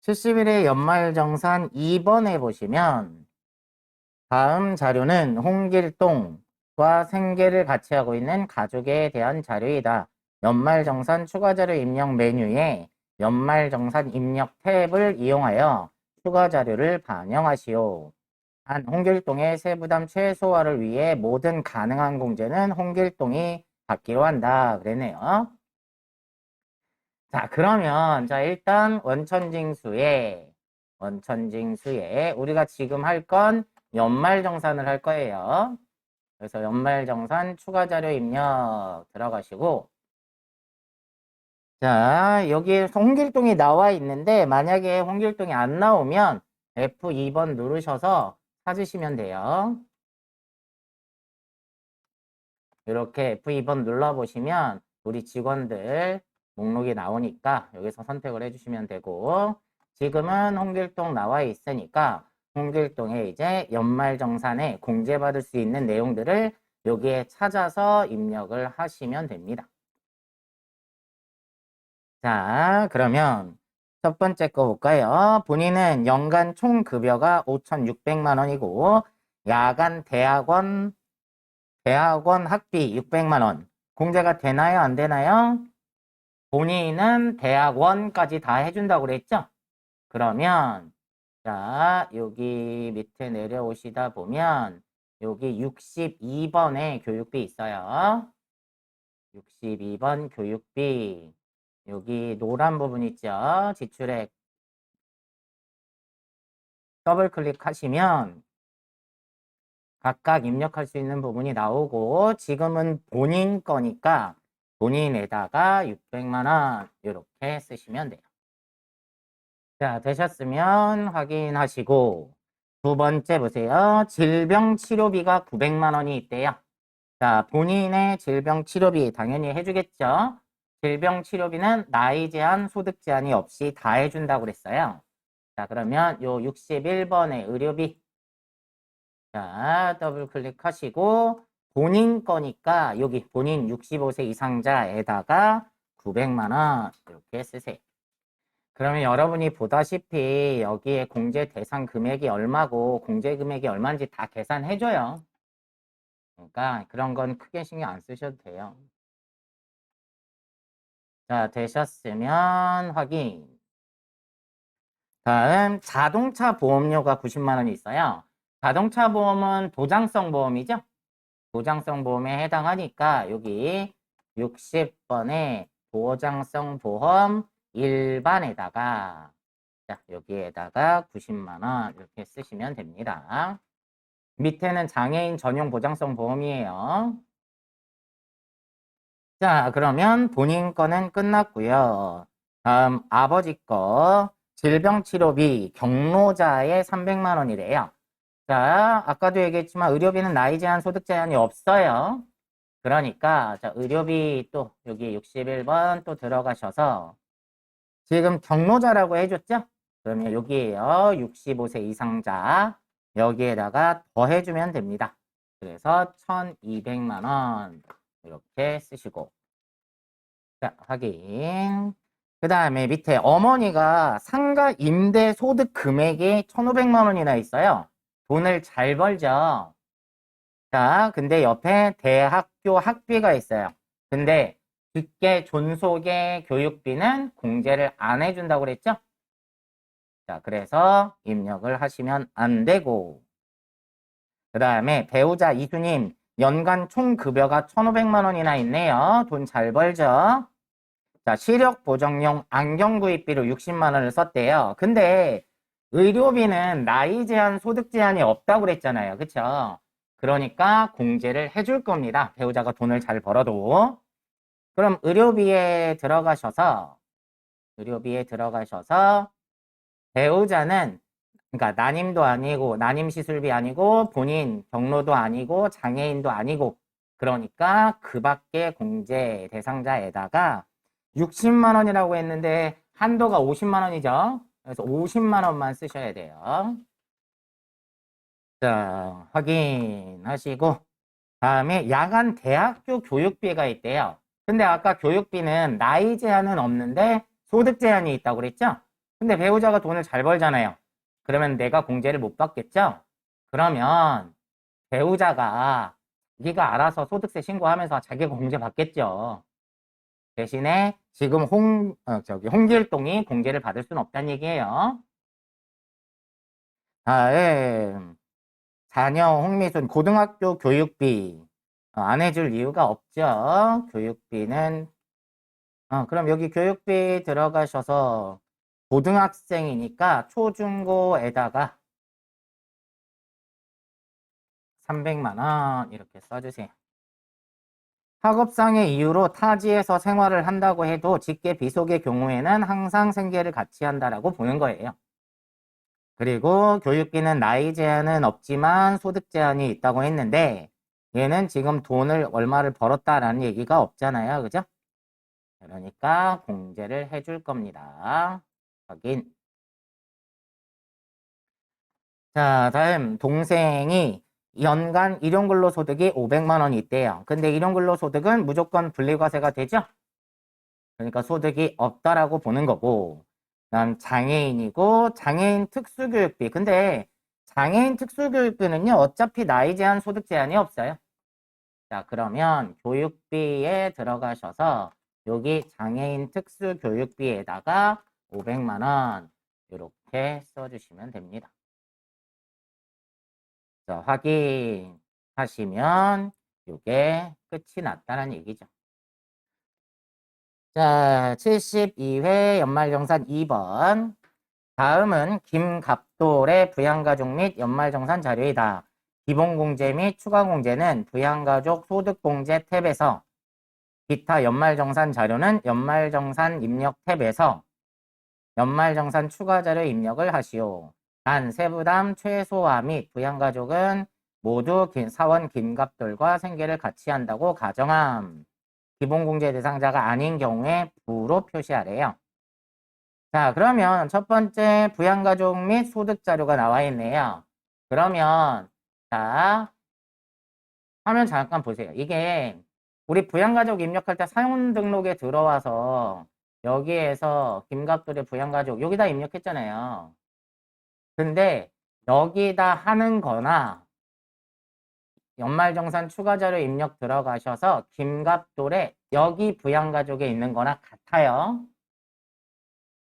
70일의 연말정산 2번에 보시면 다음 자료는 홍길동과 생계를 같이 하고 있는 가족에 대한 자료이다. 연말정산 추가자료 입력 메뉴에 연말정산 입력 탭을 이용하여 추가 자료를 반영하시오. 한 홍길동의 세부담 최소화를 위해 모든 가능한 공제는 홍길동이 받기로 한다. 그랬네요. 자, 그러면 일단 원천징수에 우리가 지금 할 건 연말정산을 할 거예요. 그래서 연말정산 추가자료 입력 들어가시고, 자, 여기 홍길동이 나와 있는데 만약에 홍길동이 안 나오면 F2번 누르셔서 찾으시면 돼요. 이렇게 F2번 눌러보시면 우리 직원들 목록이 나오니까 여기서 선택을 해주시면 되고, 지금은 홍길동 나와 있으니까 홍길동에 이제 연말정산에 공제받을 수 있는 내용들을 여기에 찾아서 입력을 하시면 됩니다. 자, 그러면 첫 번째 거 볼까요? 본인은 연간 총 급여가 5,600만 원이고 야간 대학원 학비 600만 원. 공제가 되나요? 안 되나요? 본인은 대학원까지 다 해준다고 그랬죠? 그러면 자, 여기 밑에 내려오시다 보면 여기 62번에 교육비 있어요. 62번 교육비. 여기 노란 부분 있죠? 지출액. 더블 클릭하시면 각각 입력할 수 있는 부분이 나오고 지금은 본인 거니까 본인에다가 600만 원 이렇게 쓰시면 돼요. 자, 되셨으면 확인하시고 두 번째 보세요. 질병치료비가 900만 원이 있대요. 자, 본인의 질병치료비 당연히 해주겠죠. 질병치료비는 나이 제한, 소득 제한이 없이 다 해준다고 그랬어요. 자, 그러면 요 61번의 의료비. 자, 더블 클릭하시고 본인 거니까 여기 본인 65세 이상자에다가 900만 원 이렇게 쓰세요. 그러면 여러분이 보다시피 여기에 공제 대상 금액이 얼마고 공제 금액이 얼마인지 다 계산해줘요. 그러니까 그런 건 크게 신경 안 쓰셔도 돼요. 자, 되셨으면 확인. 다음 자동차 보험료가 90만 원이 있어요. 자동차 보험은 보장성 보험이죠? 보장성 보험에 해당하니까 여기 60번에 보장성 보험 일반에다가 자, 여기에다가 90만 원 이렇게 쓰시면 됩니다. 밑에는 장애인 전용 보장성 보험이에요. 자, 그러면 본인 거는 끝났고요. 다음 아버지 거 질병치료비 경로자에 300만 원이래요. 자, 아까도 얘기했지만 의료비는 나이 제한, 소득 제한이 없어요. 그러니까 자, 의료비 또 여기 61번 또 들어가셔서 지금 경로자라고 해줬죠? 그러면 여기에요. 65세 이상자 여기에다가 더해주면 됩니다. 그래서 1,200만 원 이렇게 쓰시고 자, 확인. 그 다음에 밑에 어머니가 상가 임대 소득 금액이 1,500만 원이나 있어요. 돈을 잘 벌죠. 자, 근데 옆에 대학교 학비가 있어요. 근데 직계 존속의 교육비는 공제를 안 해준다고 그랬죠? 자, 그래서 입력을 하시면 안 되고 그 다음에 배우자 이수님 연간 총 급여가 1,500만 원이나 있네요. 돈 잘 벌죠? 자, 시력 보정용 안경 구입비로 60만 원을 썼대요. 근데 의료비는 나이 제한, 소득 제한이 없다고 그랬잖아요. 그쵸? 그러니까 공제를 해줄 겁니다. 배우자가 돈을 잘 벌어도. 그럼 의료비에 들어가셔서 배우자는 그러니까 난임도 아니고 난임 시술비 아니고 본인 경로도 아니고 장애인도 아니고 그러니까 그 밖에 공제 대상자에다가 60만 원이라고 했는데 한도가 50만 원이죠. 그래서 50만 원만 쓰셔야 돼요. 자, 확인하시고 다음에 야간 대학교 교육비가 있대요. 근데 아까 교육비는 나이 제한은 없는데 소득 제한이 있다고 그랬죠? 근데 배우자가 돈을 잘 벌잖아요. 그러면 내가 공제를 못 받겠죠? 그러면 배우자가 자기가 알아서 소득세 신고하면서 자기가 공제 받겠죠. 대신에 지금 홍길동이 공제를 받을 수는 없다는 얘기예요. 다음, 자녀 홍미순 고등학교 교육비 안 해줄 이유가 없죠. 교육비는 그럼 여기 교육비 들어가셔서 고등학생이니까 초중고에다가 300만 원 이렇게 써주세요. 학업상의 이유로 타지에서 생활을 한다고 해도 직계 비속의 경우에는 항상 생계를 같이 한다라고 보는 거예요. 그리고 교육비는 나이 제한은 없지만 소득 제한이 있다고 했는데 얘는 지금 돈을 얼마를 벌었다라는 얘기가 없잖아요. 그죠? 그러니까 공제를 해줄 겁니다. 확인. 자, 다음 동생이 연간 일용근로소득이 500만 원이 있대요. 근데 일용근로소득은 무조건 분리과세가 되죠? 그러니까 소득이 없다라고 보는 거고 그다음 장애인이고 장애인 특수교육비. 근데 장애인 특수교육비는요. 어차피 나이 제한 소득 제한이 없어요. 자, 그러면 교육비에 들어가셔서 여기 장애인 특수교육비에다가 500만 원 이렇게 써주시면 됩니다. 자, 확인하시면 이게 끝이 났다는 얘기죠. 자, 72회 연말정산 2번. 다음은 김갑돌의 부양가족 및 연말정산 자료이다. 기본공제 및 추가공제는 부양가족 소득공제 탭에서 기타 연말정산 자료는 연말정산 입력 탭에서 연말정산 추가자료 입력을 하시오. 단 세부담 최소화 및 부양가족은 모두 사원 김갑돌과 생계를 같이 한다고 가정함. 기본공제 대상자가 아닌 경우에 부로 표시하래요. 자, 그러면 첫 번째 부양가족 및 소득자료가 나와 있네요. 그러면 자, 화면 잠깐 보세요. 이게 우리 부양가족 입력할 때 사용 등록에 들어와서 여기에서 김갑돌의 부양가족 여기다 입력했잖아요. 근데 여기다 하는 거나 연말정산 추가자료 입력 들어가셔서 김갑돌의 여기 부양가족에 있는 거나 같아요.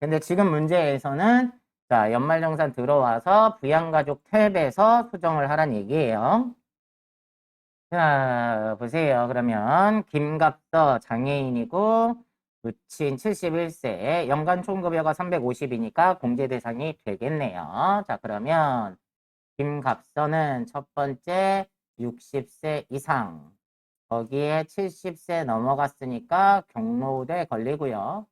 근데 지금 문제에서는 자, 연말정산 들어와서 부양가족 탭에서 수정을 하란 얘기예요. 자, 보세요. 그러면 김갑서 장애인이고 부친 71세, 연간 총급여가 350이니까 공제 대상이 되겠네요. 자, 그러면 김갑서는 첫 번째 60세 이상, 거기에 70세 넘어갔으니까 경로우대 걸리고요.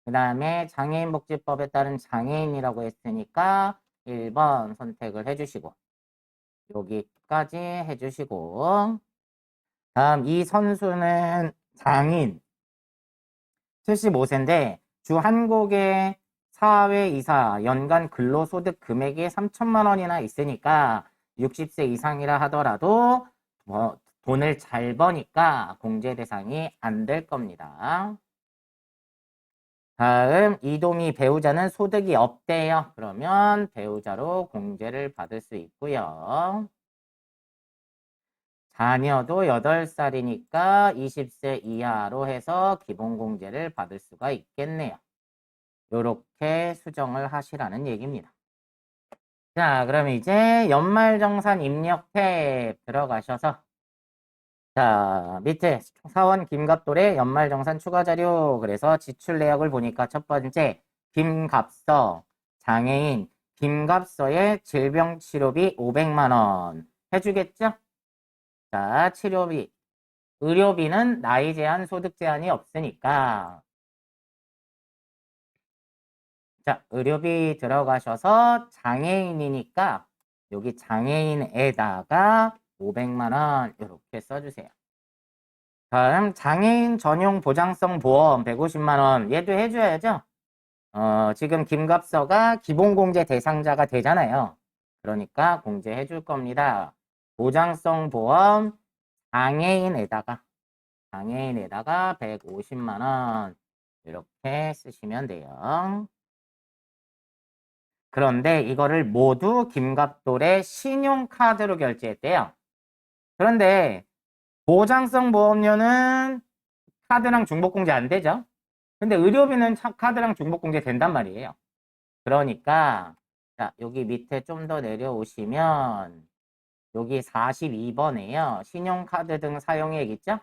그 다음에 장애인복지법에 따른 장애인이라고 했으니까 1번 선택을 해주시고 여기까지 해주시고 다음 이 선수는 장인 75세인데 주 한 곡의 사회 이사 연간 근로소득 금액이 3천만 원이나 있으니까 60세 이상이라 하더라도 돈을 잘 버니까 공제 대상이 안 될 겁니다. 다음 이동희 배우자는 소득이 없대요. 그러면 배우자로 공제를 받을 수 있고요. 자녀도 8살이니까 20세 이하로 해서 기본공제를 받을 수가 있겠네요. 이렇게 수정을 하시라는 얘기입니다. 자, 그럼 이제 연말정산 입력 탭 들어가셔서 자, 밑에 사원 김갑돌의 연말정산 추가자료 그래서 지출 내역을 보니까 첫 번째 김갑서 장애인 김갑서의 질병치료비 500만 원 해주겠죠? 자, 치료비 의료비는 나이 제한 소득 제한이 없으니까 자, 의료비 들어가셔서 장애인이니까 여기 장애인에다가 500만 원 이렇게 써주세요. 다음 장애인 전용 보장성 보험 150만 원 얘도 해줘야죠. 지금 김갑서가 기본공제 대상자가 되잖아요. 그러니까 공제해 줄 겁니다. 보장성 보험 장애인에다가 150만 원 이렇게 쓰시면 돼요. 그런데 이거를 모두 김갑돌의 신용카드로 결제했대요. 그런데 보장성 보험료는 카드랑 중복공제 안 되죠? 근데 의료비는 카드랑 중복공제 된단 말이에요. 그러니까 자, 여기 밑에 좀 더 내려오시면 여기 42번에요. 신용카드 등 사용액 있죠?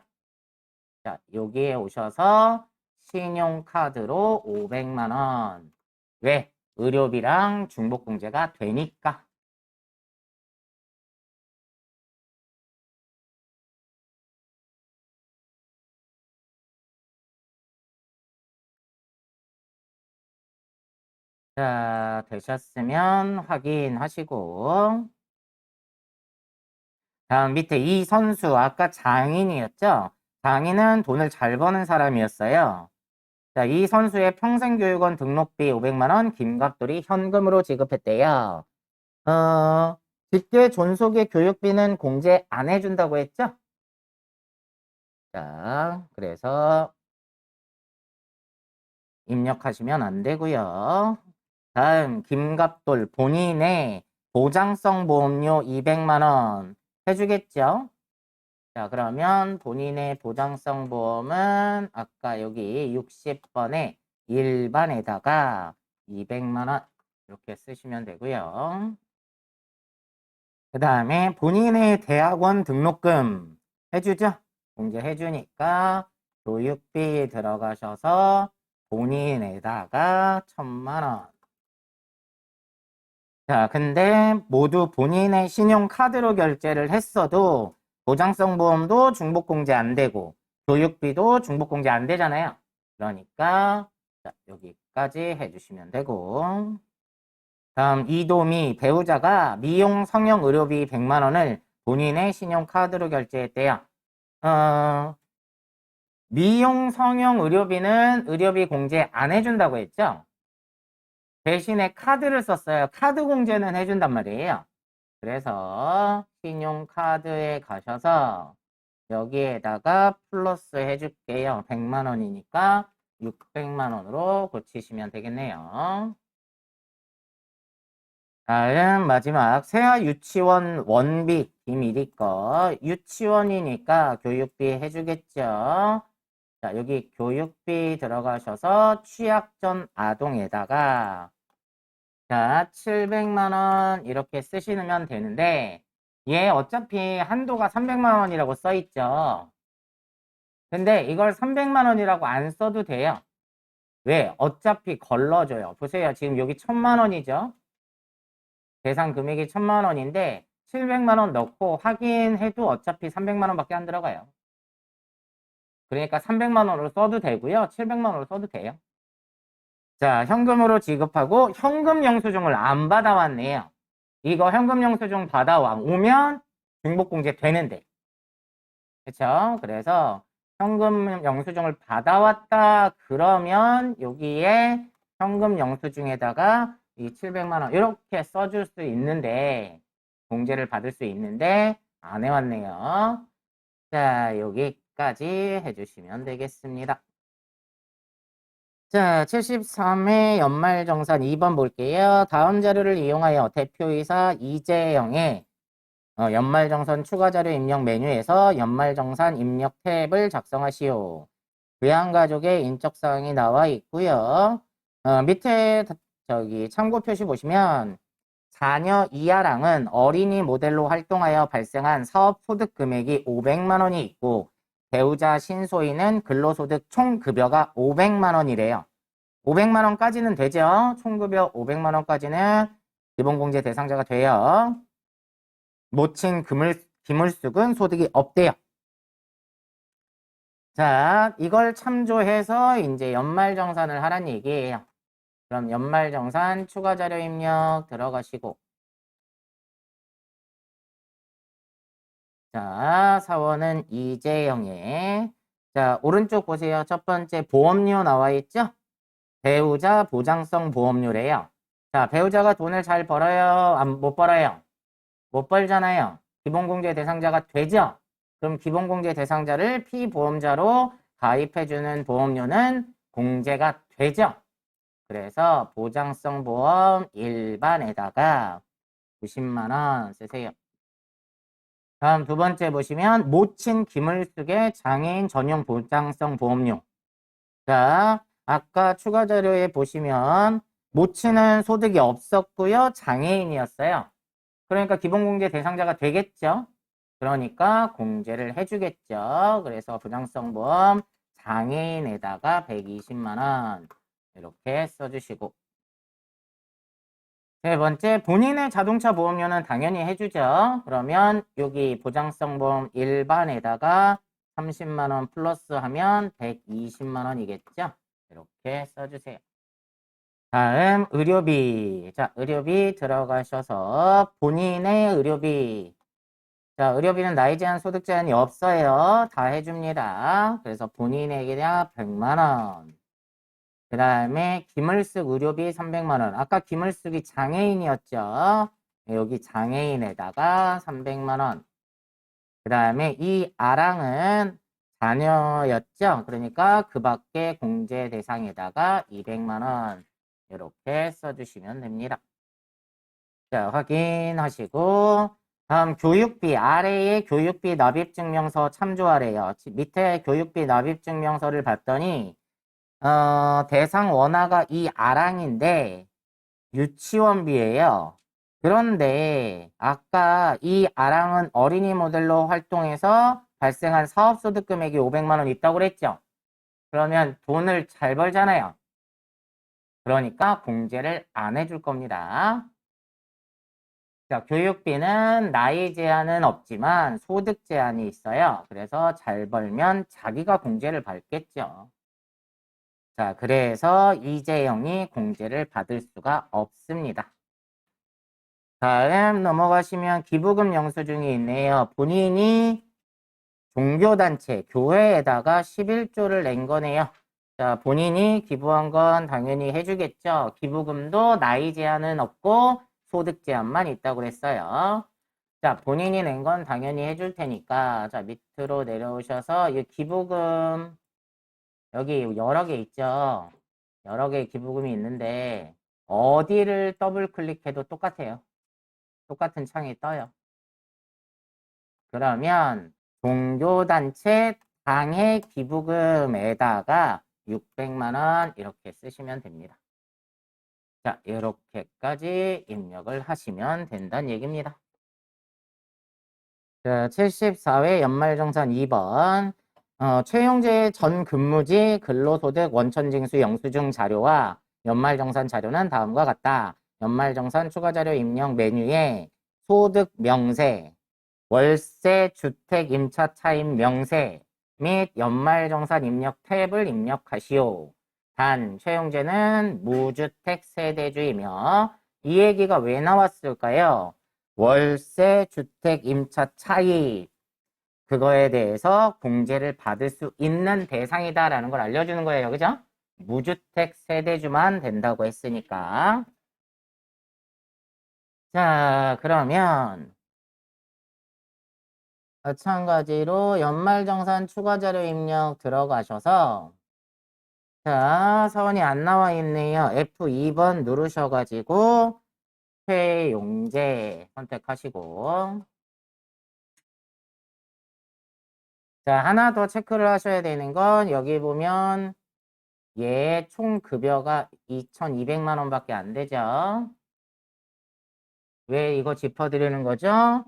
자, 여기에 오셔서 신용카드로 500만 원. 왜? 의료비랑 중복공제가 되니까. 자, 되셨으면 확인하시고. 다음 밑에 이 선수, 아까 장인이었죠? 장인은 돈을 잘 버는 사람이었어요. 자, 이 선수의 평생교육원 등록비 500만 원 김갑돌이 현금으로 지급했대요. 직계 존속의 교육비는 공제 안 해준다고 했죠? 자, 그래서 입력하시면 안 되고요. 다음 김갑돌 본인의 보장성 보험료 200만 원 해주겠죠? 자, 그러면 본인의 보장성 보험은 아까 여기 60번에 일반에다가 200만 원 이렇게 쓰시면 되고요. 그 다음에 본인의 대학원 등록금 해주죠? 공제해주니까 교육비 들어가셔서 본인에다가 1000만 원. 자, 근데 모두 본인의 신용카드로 결제를 했어도 보장성 보험도 중복공제 안 되고 교육비도 중복공제 안 되잖아요. 그러니까 자, 여기까지 해주시면 되고 다음 이도미 배우자가 미용 성형 의료비 100만 원을 본인의 신용카드로 결제했대요. 미용 성형 의료비는 의료비 공제 안 해준다고 했죠? 대신에 카드를 썼어요. 카드 공제는 해준단 말이에요. 그래서 신용카드에 가셔서 여기에다가 플러스 해줄게요. 100만 원이니까 600만 원으로 고치시면 되겠네요. 다음 마지막 세아 유치원 원비 비밀이 거 유치원이니까 교육비 해주겠죠. 자, 여기 교육비 들어가셔서 취약전 아동에다가 자, 700만 원 이렇게 쓰시면 되는데 얘 어차피 한도가 300만 원이라고 써 있죠. 근데 이걸 300만 원이라고 안 써도 돼요. 왜? 어차피 걸러줘요. 보세요. 지금 여기 1000만 원이죠. 대상 금액이 1000만 원인데 700만 원 넣고 확인해도 어차피 300만 원밖에 안 들어가요. 그러니까 300만 원으로 써도 되고요. 700만 원으로 써도 돼요. 자, 현금으로 지급하고 현금 영수증을 안 받아왔네요. 이거 현금 영수증 받아오면 중복공제 되는데. 그쵸? 그래서 현금 영수증을 받아왔다 그러면 여기에 현금 영수증에다가 이 700만 원 이렇게 써줄 수 있는데 공제를 받을 수 있는데 안 해왔네요. 자, 여기까지 해주시면 되겠습니다. 자, 73회 연말정산 2번 볼게요. 다음 자료를 이용하여 대표이사 이재영의 연말정산 추가자료 입력 메뉴에서 연말정산 입력 탭을 작성하시오. 외환가족의 인적사항이 나와 있고요. 밑에 저기 참고 표시 보시면 자녀 이하랑은 어린이 모델로 활동하여 발생한 사업소득 금액이 500만 원이 있고 배우자 신소희는 근로소득 총급여가 500만 원이래요. 500만 원까지는 되죠. 총급여 500만 원까지는 기본공제 대상자가 돼요. 모친 기물수는 소득이 없대요. 자, 이걸 참조해서 이제 연말정산을 하란 얘기예요. 그럼 연말정산 추가자료 입력 들어가시고 자, 사원은 이재영의 자, 오른쪽 보세요. 첫 번째 보험료 나와 있죠? 배우자 보장성 보험료래요. 자, 배우자가 돈을 잘 벌어요? 못 벌어요? 못 벌잖아요. 기본공제 대상자가 되죠? 그럼 기본공제 대상자를 피보험자로 가입해주는 보험료는 공제가 되죠? 그래서 보장성 보험 일반에다가 90만 원 쓰세요. 다음 두 번째 보시면 모친 기물숙의 장애인 전용 보장성 보험료. 자, 아까 추가 자료에 보시면 모친은 소득이 없었고요. 장애인이었어요. 그러니까 기본공제 대상자가 되겠죠. 그러니까 공제를 해주겠죠. 그래서 부장성 보험 장애인에다가 120만 원 이렇게 써주시고 세 번째, 본인의 자동차 보험료는 당연히 해주죠. 그러면 여기 보장성 보험 일반에다가 30만 원 플러스 하면 120만 원이겠죠. 이렇게 써주세요. 다음 의료비. 자, 의료비 들어가셔서 본인의 의료비. 자, 의료비는 나이 제한, 소득 제한이 없어요. 다 해줍니다. 그래서 본인에게 100만 원. 그 다음에 김을숙 의료비 300만 원. 아까 김을숙이 장애인이었죠. 여기 장애인에다가 300만 원. 그 다음에 이 아랑은 자녀였죠. 그러니까 그 밖에 공제 대상에다가 200만 원. 이렇게 써주시면 됩니다. 자, 확인하시고 다음 교육비 아래에 교육비 납입증명서 참조하래요. 밑에 교육비 납입증명서를 봤더니 대상 원화가 이 아랑인데 유치원비예요. 그런데 아까 이 아랑은 어린이 모델로 활동해서 발생한 사업소득 금액이 500만 원 있다고 그랬죠. 그러면 돈을 잘 벌잖아요. 그러니까 공제를 안 해줄 겁니다. 자, 교육비는 나이 제한은 없지만 소득 제한이 있어요. 그래서 잘 벌면 자기가 공제를 받겠죠. 자, 그래서 이재영이 공제를 받을 수가 없습니다. 다음 넘어가시면 기부금 영수증이 있네요. 본인이 종교단체, 교회에다가 11조를 낸 거네요. 자, 본인이 기부한 건 당연히 해주겠죠. 기부금도 나이 제한은 없고 소득 제한만 있다고 그랬어요. 자, 본인이 낸 건 당연히 해줄 테니까, 자, 밑으로 내려오셔서 이 기부금, 여기 여러 개 있죠. 여러 개의 기부금이 있는데, 어디를 더블 클릭해도 똑같아요. 똑같은 창이 떠요. 그러면 종교단체 당해 기부금에다가 600만 원 이렇게 쓰시면 됩니다. 자, 이렇게까지 입력을 하시면 된다는 얘기입니다. 자, 74회 연말정산 2번. 최용재의 전 근무지 근로소득 원천징수 영수증 자료와 연말정산 자료는 다음과 같다. 연말정산 추가자료 입력 메뉴에 소득 명세, 월세 주택 임차 차입 명세 및 연말정산 입력 탭을 입력하시오. 단, 최용재는 무주택 세대주이며 이 얘기가 왜 나왔을까요? 월세 주택 임차 차입 그거에 대해서 공제를 받을 수 있는 대상이다라는 걸 알려주는 거예요. 그죠? 무주택 세대주만 된다고 했으니까. 자, 그러면 마찬가지로 연말정산 추가자료 입력 들어가셔서 자, 서원이 안 나와 있네요. F2번 누르셔가지고 최용재 선택하시고 자, 하나 더 체크를 하셔야 되는 건 여기 보면 얘 총 급여가 2,200만 원밖에 안 되죠. 왜 이거 짚어드리는 거죠?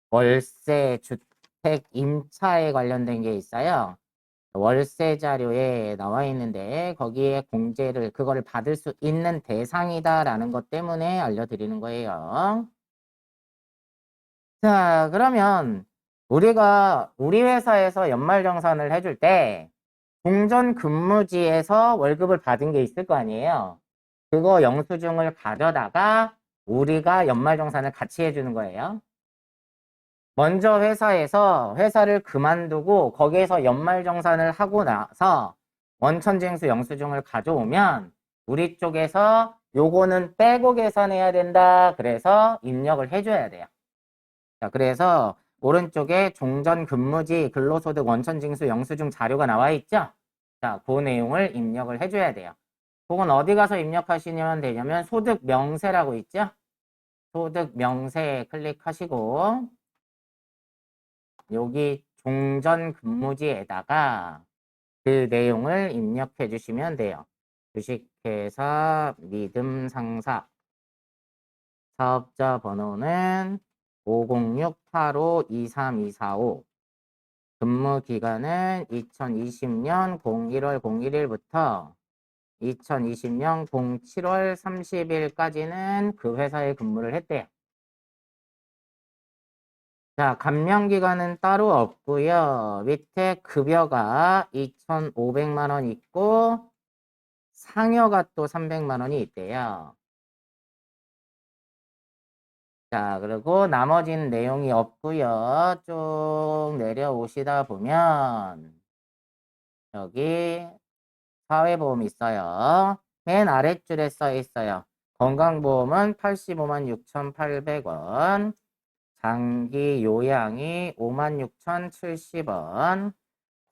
월세, 주택, 임차에 관련된 게 있어요. 월세 자료에 나와 있는데 거기에 공제를 그거를 받을 수 있는 대상이다라는 것 때문에 알려드리는 거예요. 자, 그러면 우리가 우리 회사에서 연말정산을 해줄 때 공전 근무지에서 월급을 받은 게 있을 거 아니에요. 그거 영수증을 가져다가 우리가 연말정산을 같이 해주는 거예요. 먼저 회사에서 회사를 그만두고 거기에서 연말정산을 하고 나서 원천징수 영수증을 가져오면 우리 쪽에서 요거는 빼고 계산해야 된다. 그래서 입력을 해줘야 돼요. 자, 그래서 오른쪽에 종전 근무지 근로소득 원천징수 영수증 자료가 나와 있죠? 자, 그 내용을 입력을 해줘야 돼요. 그건 어디 가서 입력하시면 되냐면 소득 명세라고 있죠? 소득 명세 클릭하시고 여기 종전 근무지에다가 그 내용을 입력해 주시면 돼요. 주식회사 믿음상사 사업자 번호는 506-85-23245 근무 기간은 2020년 01월 01일부터 2020년 07월 30일까지는 그 회사에 근무를 했대요. 자, 감면 기간은 따로 없고요. 밑에 급여가 2,500만 원 있고 상여가 또 300만 원이 있대요. 자, 그리고 나머지는 내용이 없고요. 쭉 내려오시다 보면 여기 사회보험 있어요. 맨 아랫줄에 써 있어요. 건강보험은 85만 6,800원, 장기 요양이 56,070원,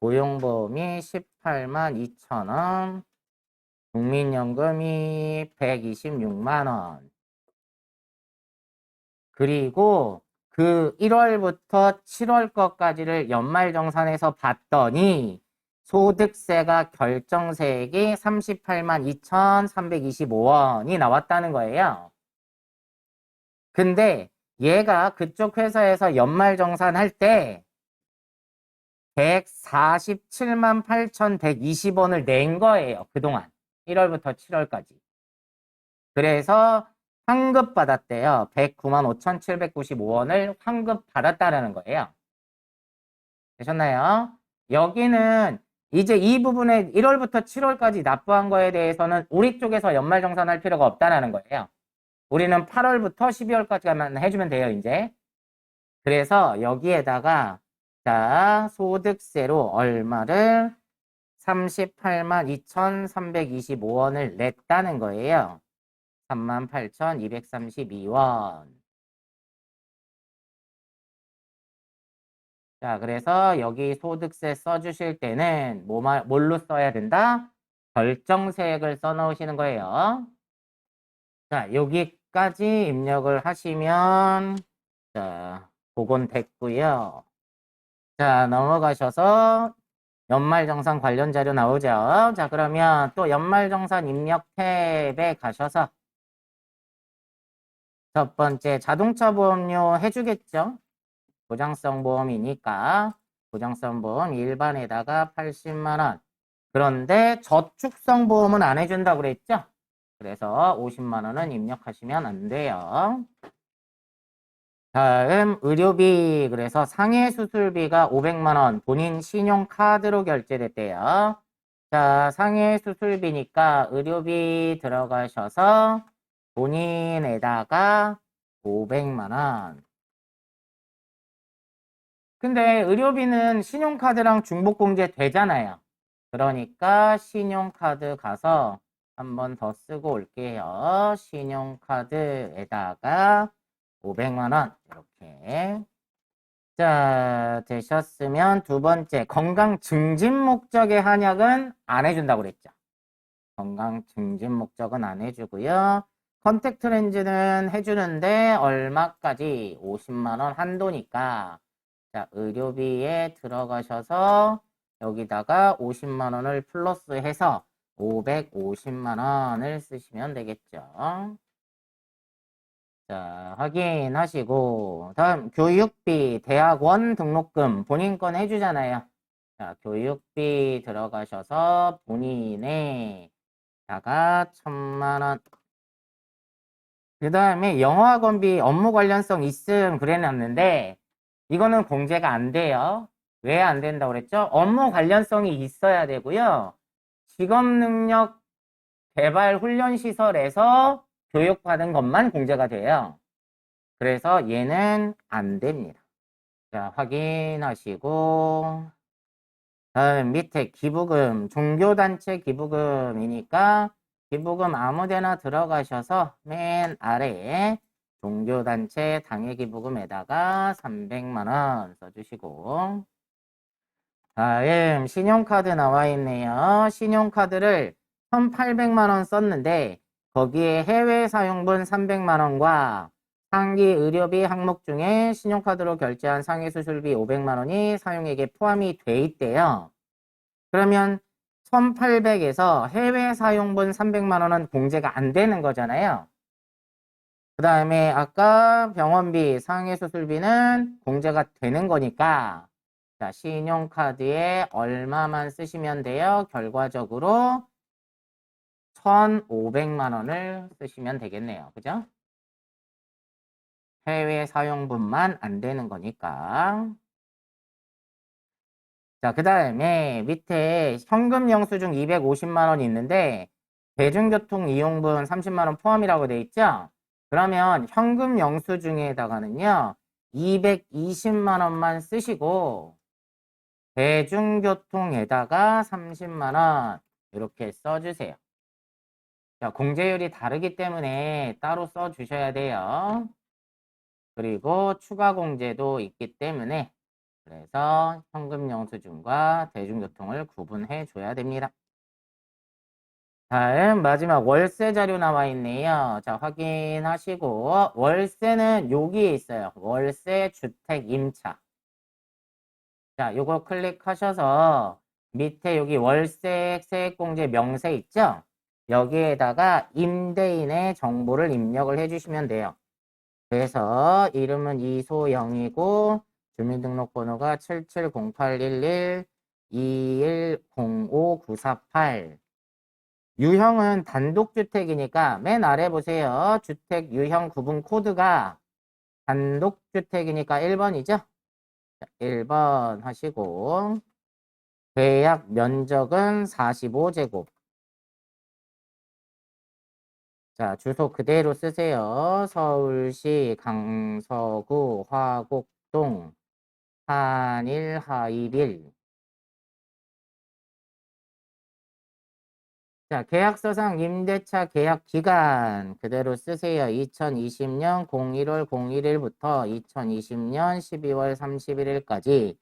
고용보험이 18만 2천원, 국민연금이 126만 원. 그리고 그 1월부터 7월 것까지를 연말정산해서 봤더니 소득세가 결정세액이 38만 2,325원이 나왔다는 거예요. 근데 얘가 그쪽 회사에서 연말정산할 때 147만 8,120원을 낸 거예요. 그동안 1월부터 7월까지. 그래서 환급 받았대요. 109만 5,795원을 환급 받았다라는 거예요. 되셨나요? 여기는 이제 이 부분에 1월부터 7월까지 납부한 거에 대해서는 우리 쪽에서 연말정산할 필요가 없다라는 거예요. 우리는 8월부터 12월까지만 해주면 돼요, 이제. 그래서 여기에다가 자, 소득세로 얼마를 38만 2,325원을 냈다는 거예요. 38,232원. 자, 그래서 여기 소득세 써주실 때는 뭘로 써야 된다? 결정세액을 써놓으시는 거예요. 자, 여기까지 입력을 하시면 자, 그건 됐고요. 자, 넘어가셔서 연말정산 관련 자료 나오죠. 자, 그러면 또 연말정산 입력 탭에 가셔서 첫 번째 자동차 보험료 해주겠죠? 보장성 보험이니까 보장성 보험 일반에다가 80만 원. 그런데 저축성 보험은 안 해준다고 그랬죠? 그래서 50만 원은 입력하시면 안 돼요. 다음 의료비 그래서 상해 수술비가 500만 원 본인 신용카드로 결제됐대요. 자, 상해 수술비니까 의료비 들어가셔서 본인에다가 500만 원. 근데 의료비는 신용카드랑 중복공제 되잖아요. 그러니까 신용카드 가서 한 번 더 쓰고 올게요. 신용카드에다가 500만 원 이렇게. 자, 되셨으면 두 번째 건강 증진 목적의 한약은 안 해준다고 그랬죠. 건강 증진 목적은 안 해주고요. 컨택트 렌즈는 해주는데 얼마까지? 50만 원 한도니까 자, 의료비에 들어가셔서 여기다가 50만 원을 플러스해서 550만 원을 쓰시면 되겠죠. 자, 확인하시고 다음 교육비 대학원 등록금 본인 건 해주잖아요. 자, 교육비 들어가셔서 본인에다가 1,000만 원. 그 다음에 영어학원비 업무 관련성 있음 그래놨는데 이거는 공제가 안 돼요. 왜 안 된다고 그랬죠? 업무 관련성이 있어야 되고요. 직업능력 개발 훈련 시설에서 교육받은 것만 공제가 돼요. 그래서 얘는 안 됩니다. 자, 확인하시고 다음 밑에 기부금, 종교단체 기부금이니까 기부금 아무데나 들어가셔서 맨 아래에 종교단체 당해기부금에다가 300만 원 써주시고 다음 신용카드 나와 있네요. 신용카드를 1,800만 원 썼는데 거기에 해외 사용분 300만 원과 상기 의료비 항목 중에 신용카드로 결제한 상해 수술비 500만 원이 사용액에 포함이 돼 있대요. 그러면 1,800에서 해외 사용분 300만 원은 공제가 안 되는 거잖아요. 그 다음에 아까 병원비, 상해 수술비는 공제가 되는 거니까 자, 신용카드에 얼마만 쓰시면 돼요? 결과적으로 1,500만 원을 쓰시면 되겠네요. 그죠? 해외 사용분만 안 되는 거니까. 자, 그 다음에 밑에 현금 영수증 250만 원이 있는데 대중교통 이용분 30만 원 포함이라고 돼 있죠? 그러면 현금 영수증에다가는요 220만 원만 쓰시고 대중교통에다가 30만 원 이렇게 써주세요. 자, 공제율이 다르기 때문에 따로 써주셔야 돼요. 그리고 추가 공제도 있기 때문에 그래서 현금 영수증과 대중교통을 구분해 줘야 됩니다. 다음 마지막 월세 자료 나와 있네요. 자, 확인하시고 월세는 여기에 있어요. 월세 주택 임차. 자, 요거 클릭하셔서 밑에 여기 월세 세액공제 명세 있죠? 여기에다가 임대인의 정보를 입력을 해주시면 돼요. 그래서 이름은 이소영이고 주민등록번호가 77081121059448 유형은 단독주택이니까 맨 아래 보세요. 주택 유형 구분 코드가 단독주택이니까 1번이죠? 1번 하시고 계약 면적은 45제곱. 자, 주소 그대로 쓰세요. 서울시 강서구 화곡동 한일 하이빌. 자, 계약서상 임대차 계약 기간 그대로 쓰세요. 2020년 01월 01일부터 2020년 12월 31일까지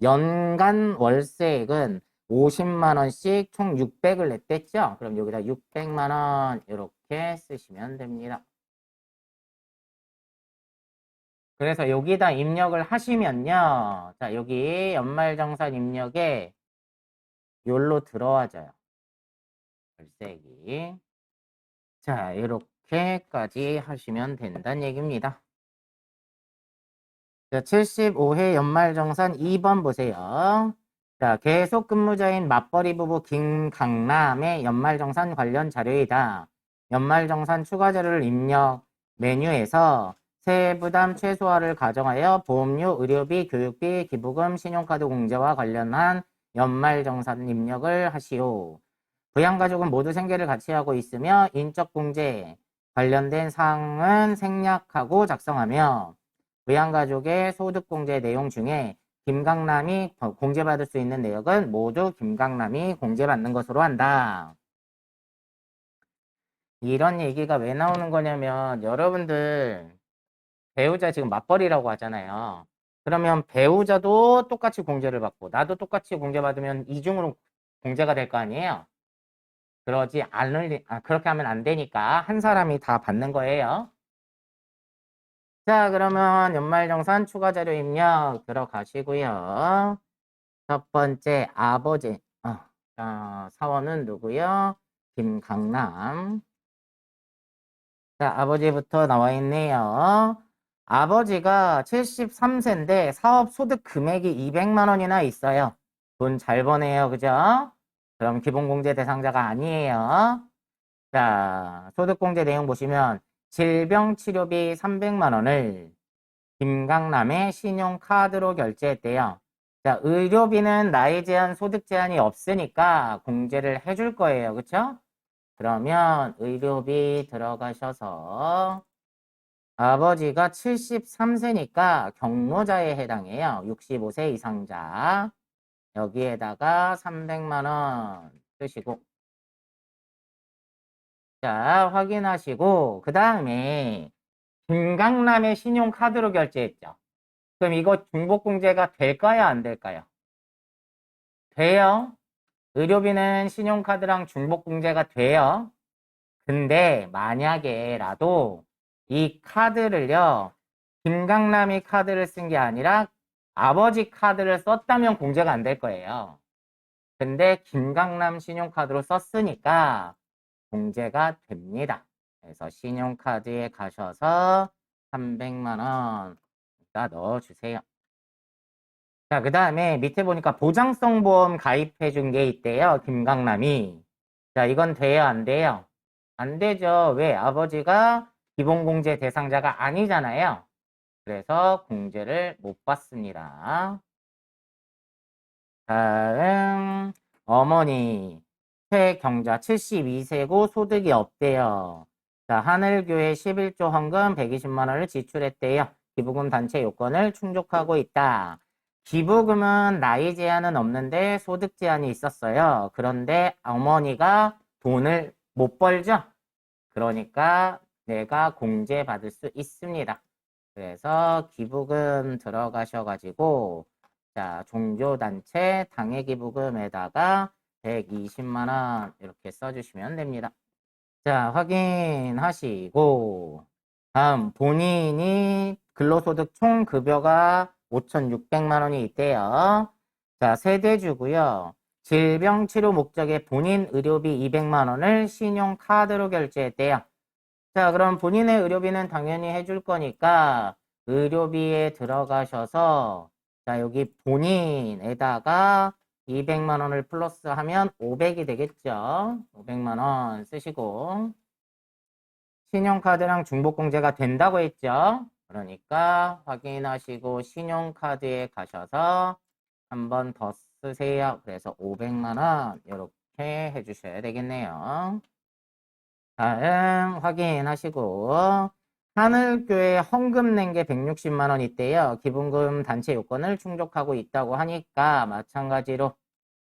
연간 월세액은 50만 원씩 총 600을 냈댔죠? 그럼 여기다 600만 원 이렇게 쓰시면 됩니다. 그래서 여기다 입력을 하시면요. 자, 여기 연말정산 입력에 요로 들어와져요. 월세액이. 자, 이렇게까지 하시면 된다는 얘기입니다. 자, 75회 연말정산 2번 보세요. 자, 계속 근무자인 맞벌이 부부 김강남의 연말정산 관련 자료이다. 연말정산 추가 자료를 입력 메뉴에서 세부담 최소화를 가정하여 보험료, 의료비, 교육비, 기부금, 신용카드 공제와 관련한 연말정산 입력을 하시오. 부양가족은 모두 생계를 같이 하고 있으며 인적공제 관련된 사항은 생략하고 작성하며 부양가족의 소득공제 내용 중에 김강남이 공제받을 수 있는 내역은 모두 김강남이 공제받는 것으로 한다. 이런 얘기가 왜 나오는 거냐면 여러분들 배우자 지금 맞벌이라고 하잖아요. 그러면 배우자도 똑같이 공제를 받고 나도 똑같이 공제받으면 이중으로 공제가 될 거 아니에요. 그렇게 하면 안 되니까 한 사람이 다 받는 거예요. 자, 그러면 연말정산 추가 자료 입력 들어가시고요. 첫 번째 아버지, 사원은 누구요? 김강남. 자, 아버지부터 나와 있네요. 아버지가 73세인데 사업 소득 금액이 200만 원이나 있어요. 돈 잘 버네요. 그죠? 그럼 기본공제 대상자가 아니에요. 자, 소득공제 내용 보시면 질병치료비 300만 원을 김강남의 신용카드로 결제했대요. 자, 의료비는 나이 제한, 소득 제한이 없으니까 공제를 해줄 거예요. 그쵸? 그러면 의료비 들어가셔서 아버지가 73세니까 경로자에 해당해요. 65세 이상자. 여기에다가 300만 원 쓰시고 자, 확인하시고 그 다음에 김강남의 신용카드로 결제했죠. 그럼 이거 중복공제가 될까요? 안 될까요? 돼요. 의료비는 신용카드랑 중복공제가 돼요. 근데 만약에라도 이 카드를요, 김강남이 카드를 쓴 게 아니라 아버지 카드를 썼다면 공제가 안 될 거예요. 근데 김강남 신용카드로 썼으니까 공제가 됩니다. 그래서 신용카드에 가셔서 300만 원 넣어주세요. 자, 그 다음에 밑에 보니까 보장성 보험 가입해 준 게 있대요. 김강남이. 자, 이건 돼요, 안 돼요? 안 되죠. 왜? 아버지가 기본공제 대상자가 아니잖아요. 그래서 공제를 못 받습니다. 다음, 어머니. 최경자 72세고 소득이 없대요. 자, 하늘교회 11조 헌금 120만 원을 지출했대요. 기부금 단체 요건을 충족하고 있다. 기부금은 나이 제한은 없는데 소득 제한이 있었어요. 그런데 어머니가 돈을 못 벌죠? 그러니까 내가 공제받을 수 있습니다. 그래서 기부금 들어가셔가지고 자, 종교단체 당해기부금에다가 120만 원 이렇게 써주시면 됩니다. 자, 확인하시고 다음 본인이 근로소득 총 급여가 5,600만 원이 있대요. 자, 세대주고요. 질병치료 목적의 본인 의료비 200만 원을 신용카드로 결제했대요. 자, 그럼 본인의 의료비는 당연히 해줄 거니까 의료비에 들어가셔서 자, 여기 본인에다가 200만 원을 플러스하면 500이 되겠죠. 500만 원 쓰시고 신용카드랑 중복공제가 된다고 했죠. 그러니까 확인하시고 신용카드에 가셔서 한 번 더 쓰세요. 그래서 500만 원 이렇게 해주셔야 되겠네요. 다음 확인하시고 하늘교회 헌금 낸 게 160만 원 있대요. 기본금 단체 요건을 충족하고 있다고 하니까 마찬가지로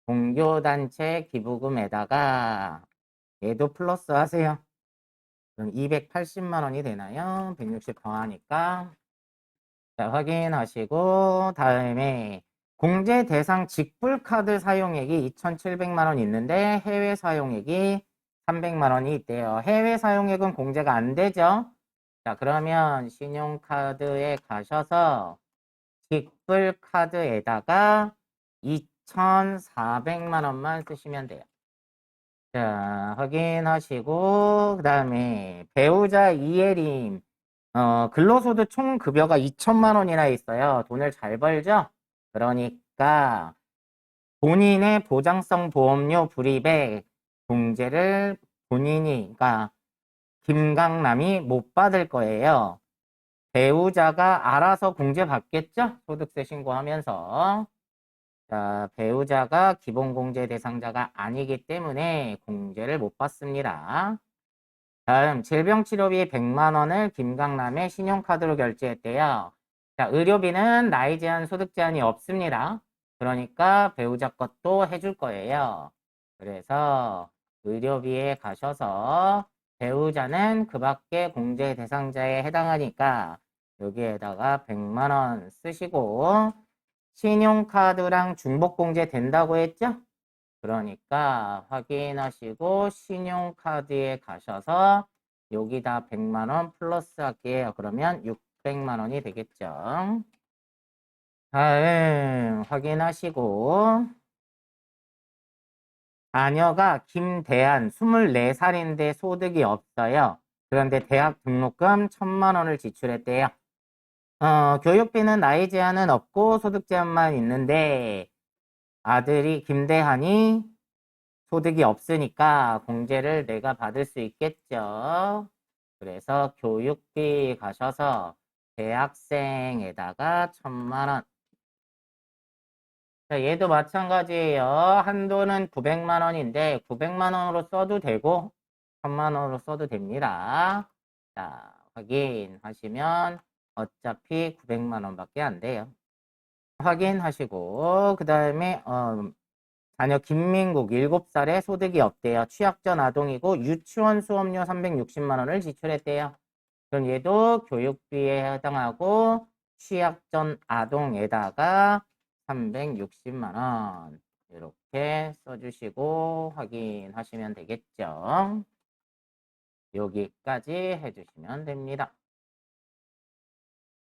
종교단체 기부금에다가 얘도 플러스 하세요. 그럼 280만 원이 되나요? 160 더하니까. 자, 확인하시고 다음에 공제 대상 직불카드 사용액이 2,700만 원 있는데 해외 사용액이 300만 원이 있대요. 해외 사용액은 공제가 안 되죠? 자, 그러면 신용카드에 가셔서 직불카드에다가 2,400만 원만 쓰시면 돼요. 자, 확인하시고 그 다음에 배우자 이예림 근로소득 총 급여가 2천만 원이나 있어요. 돈을 잘 벌죠? 그러니까 본인의 보장성 보험료 불입에 공제를 본인이, 그러니까 김강남이 못 받을 거예요. 배우자가 알아서 공제 받겠죠? 소득세 신고하면서. 자, 배우자가 기본공제 대상자가 아니기 때문에 공제를 못 받습니다. 다음 질병치료비 100만 원을 김강남의 신용카드로 결제했대요. 자, 의료비는 나이 제한 소득 제한이 없습니다. 그러니까 배우자 것도 해줄 거예요. 그래서 의료비에 가셔서 배우자는 그 밖에 공제 대상자에 해당하니까 여기에다가 100만 원 쓰시고 신용카드랑 중복공제 된다고 했죠? 그러니까 확인하시고 신용카드에 가셔서 여기다 100만 원 플러스 할게요. 그러면 600만 원이 되겠죠. 다음 확인하시고 자녀가 김대한 24살인데 소득이 없어요. 그런데 대학 등록금 1,000만 원을 지출했대요. 교육비는 나이 제한은 없고 소득 제한만 있는데 아들이 김대한이 소득이 없으니까 공제를 내가 받을 수 있겠죠. 그래서 교육비 가셔서 대학생에다가 1,000만 원. 자, 얘도 마찬가지예요. 한도는 900만 원인데 900만 원으로 써도 되고 1,000만 원으로 써도 됩니다. 자, 확인하시면 어차피 900만 원밖에 안 돼요. 확인하시고 그 다음에 자녀 김민국 7살에 소득이 없대요. 취약 전 아동이고 유치원 수업료 360만 원을 지출했대요. 그럼 얘도 교육비에 해당하고 취약 전 아동에다가 360만 원 이렇게 써주시고 확인하시면 되겠죠. 여기까지 해주시면 됩니다.